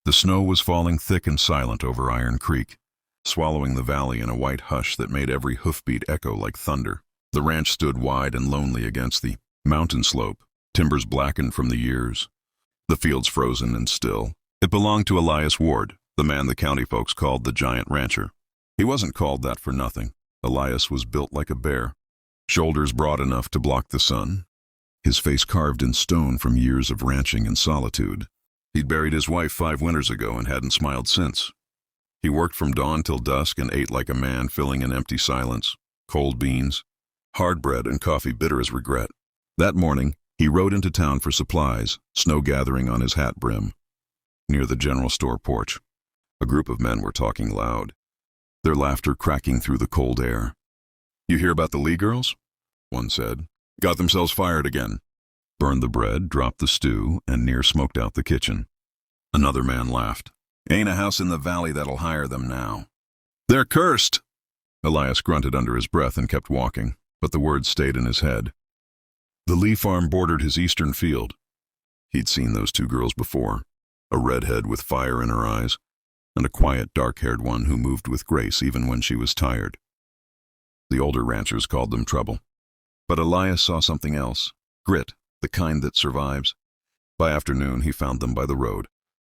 The snow was falling thick and silent over Iron Creek, swallowing the valley in a white hush that made every hoofbeat echo like thunder. The ranch stood wide and lonely against the mountain slope, timbers blackened from the years, the fields frozen and still. It belonged to Elias Ward, the man the county folks called the Giant Rancher. He wasn't called that for nothing. Elias was built like a bear, shoulders broad enough to block the sun, his face carved in stone from years of ranching and solitude. He'd buried his wife 5 winters ago and hadn't smiled since. He worked from dawn till dusk and ate like a man, filling an empty silence. Cold beans, hard bread, and coffee bitter as regret. That morning, he rode into town for supplies, snow gathering on his hat brim. Near the general store porch, a group of men were talking loud, their laughter cracking through the cold air. "You hear about the Lee girls?" one said. "Got themselves fired again. Burned the bread, dropped the stew, and near smoked out the kitchen." Another man laughed. "Ain't a house in the valley that'll hire them now. They're cursed." Elias grunted under his breath and kept walking, but the words stayed in his head. The Lee farm bordered his eastern field. He'd seen those 2 girls before, a redhead with fire in her eyes, and a quiet, dark-haired one who moved with grace even when she was tired. The older ranchers called them trouble. But Elias saw something else, grit, the kind that survives. By afternoon, he found them by the road,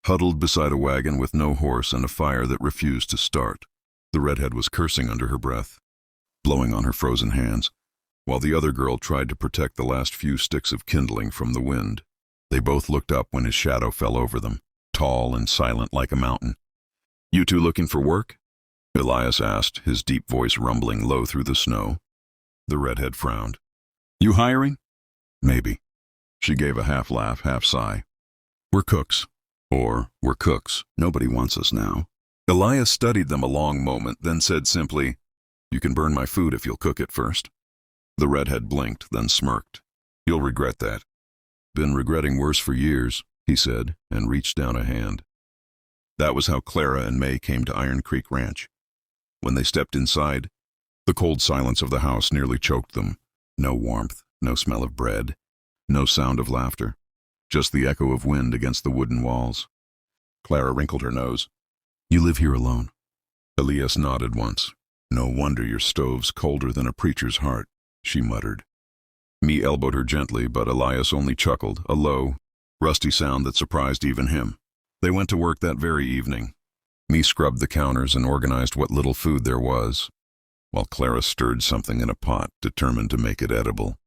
huddled beside a wagon with no horse and a fire that refused to start. The redhead was cursing under her breath, blowing on her frozen hands, while the other girl tried to protect the last few sticks of kindling from the wind. They both looked up when his shadow fell over them, tall and silent like a mountain. "You 2 looking for work?" Elias asked, his deep voice rumbling low through the snow. The redhead frowned. "You hiring?" "Maybe." She gave a half-laugh, half-sigh. "We're cooks." Or, "We're cooks. Nobody wants us now." Elias studied them a long moment, then said simply, "You can burn my food if you'll cook it first." The redhead blinked, then smirked. "You'll regret that." "Been regretting worse for years," he said, and reached down a hand. That was how Clara and May came to Iron Creek Ranch. When they stepped inside, the cold silence of the house nearly choked them. No warmth, no smell of bread, no sound of laughter, just the echo of wind against the wooden walls. Clara wrinkled her nose. "You live here alone?" Elias nodded once. "No wonder your stove's colder than a preacher's heart," she muttered. Mee elbowed her gently, but Elias only chuckled, a low, rusty sound that surprised even him. They went to work that very evening. Mee scrubbed the counters and organized what little food there was, while Clara stirred something in a pot, determined to make it edible.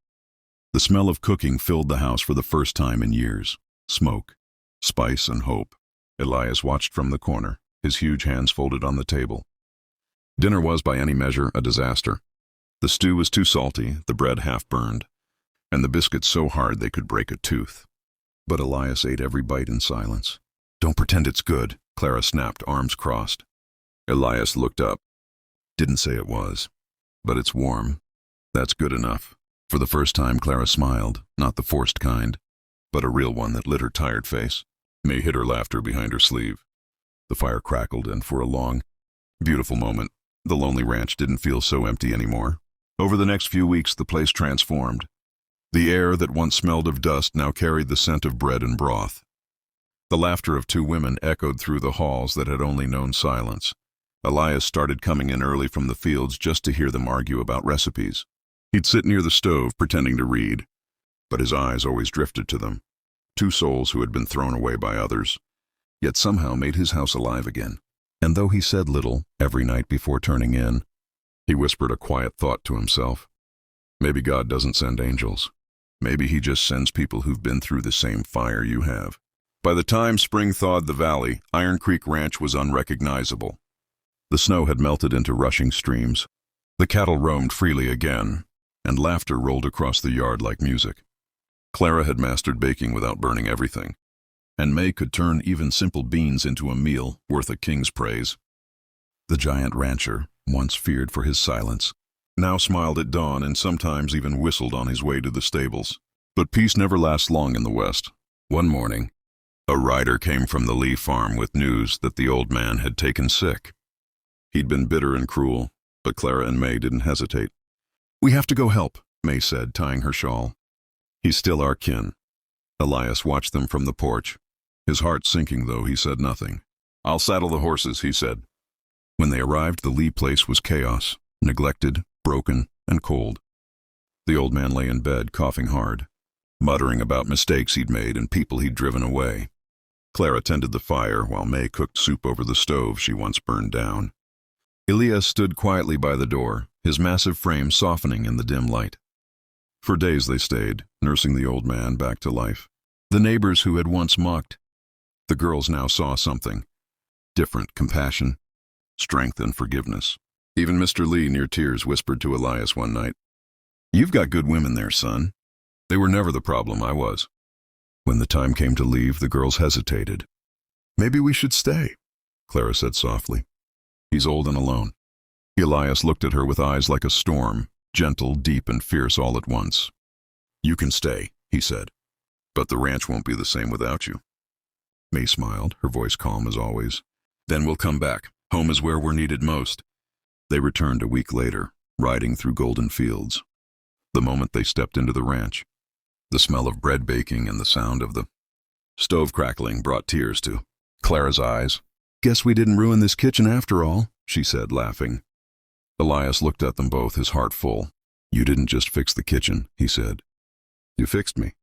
The smell of cooking filled the house for the first time in years. Smoke, spice, and hope. Elias watched from the corner, his huge hands folded on the table. Dinner was, by any measure, a disaster. The stew was too salty, the bread half-burned, and the biscuits so hard they could break a tooth. But Elias ate every bite in silence. "Don't pretend it's good," Clara snapped, arms crossed. Elias looked up. "Didn't say it was. But it's warm. That's good enough." For the first time, Clara smiled, not the forced kind, but a real one that lit her tired face. May hid her laughter behind her sleeve. The fire crackled, and for a long, beautiful moment, the lonely ranch didn't feel so empty anymore. Over the next few weeks, the place transformed. The air that once smelled of dust now carried the scent of bread and broth. The laughter of 2 women echoed through the halls that had only known silence. Elias started coming in early from the fields just to hear them argue about recipes. He'd sit near the stove, pretending to read, but his eyes always drifted to them. 2 souls who had been thrown away by others, yet somehow made his house alive again. And though he said little every night before turning in, he whispered a quiet thought to himself. Maybe God doesn't send angels. Maybe he just sends people who've been through the same fire you have. By the time spring thawed the valley, Iron Creek Ranch was unrecognizable. The snow had melted into rushing streams. The cattle roamed freely again, and laughter rolled across the yard like music. Clara had mastered baking without burning everything, and May could turn even simple beans into a meal worth a king's praise. The giant rancher, once feared for his silence, now smiled at dawn and sometimes even whistled on his way to the stables. But peace never lasts long in the West. One morning, a rider came from the Lee farm with news that the old man had taken sick. He'd been bitter and cruel, but Clara and May didn't hesitate. "We have to go help," May said, tying her shawl. "He's still our kin." Elias watched them from the porch, His heart sinking, though, he said nothing. "I'll saddle the horses," he said. When they arrived, the Lee place was chaos, neglected, broken, and cold. The old man lay in bed, coughing hard, muttering about mistakes he'd made and people he'd driven away. Clara tended the fire while May cooked soup over the stove she once burned down. Elias stood quietly by the door, his massive frame softening in the dim light. For days they stayed, nursing the old man back to life. The neighbors who had once mocked. The girls now saw something different: compassion, strength, and forgiveness. Even Mr. Lee, near tears, whispered to Elias one night, "You've got good women there, son." They were never the problem, I was. When the time came to leave, the girls hesitated. "Maybe we should stay," Clara said softly. "He's old and alone." Elias looked at her with eyes like a storm, gentle, deep, and fierce all at once. "You can stay," he said, "but the ranch won't be the same without you." May smiled, her voice calm as always. "Then we'll come back. Home is where we're needed most." They returned a week later, riding through golden fields. The moment they stepped into the ranch, the smell of bread baking and the sound of the stove crackling brought tears to Clara's eyes. "Guess we didn't ruin this kitchen after all," she said, laughing. Elias looked at them both, his heart full. "You didn't just fix the kitchen," he said. "You fixed me."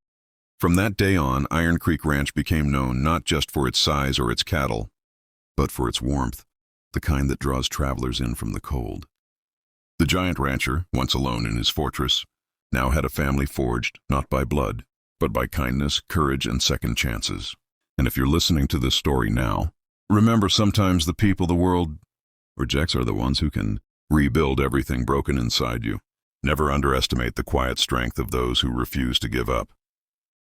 From that day on, Iron Creek Ranch became known not just for its size or its cattle, but for its warmth, the kind that draws travelers in from the cold. The giant rancher, once alone in his fortress, now had a family forged not by blood, but by kindness, courage, and second chances. And if you're listening to this story now, remember, sometimes the people the world rejects are the ones who can rebuild everything broken inside you. Never underestimate the quiet strength of those who refuse to give up.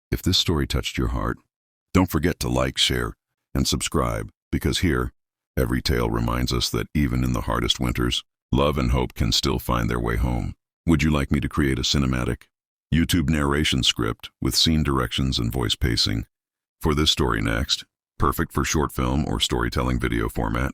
If this story touched your heart, don't forget to like, share, and subscribe, because here, every tale reminds us that even in the hardest winters, love and hope can still find their way home. Would you like me to create a cinematic YouTube narration script with scene directions and voice pacing for this story next? Perfect for short film or storytelling video format.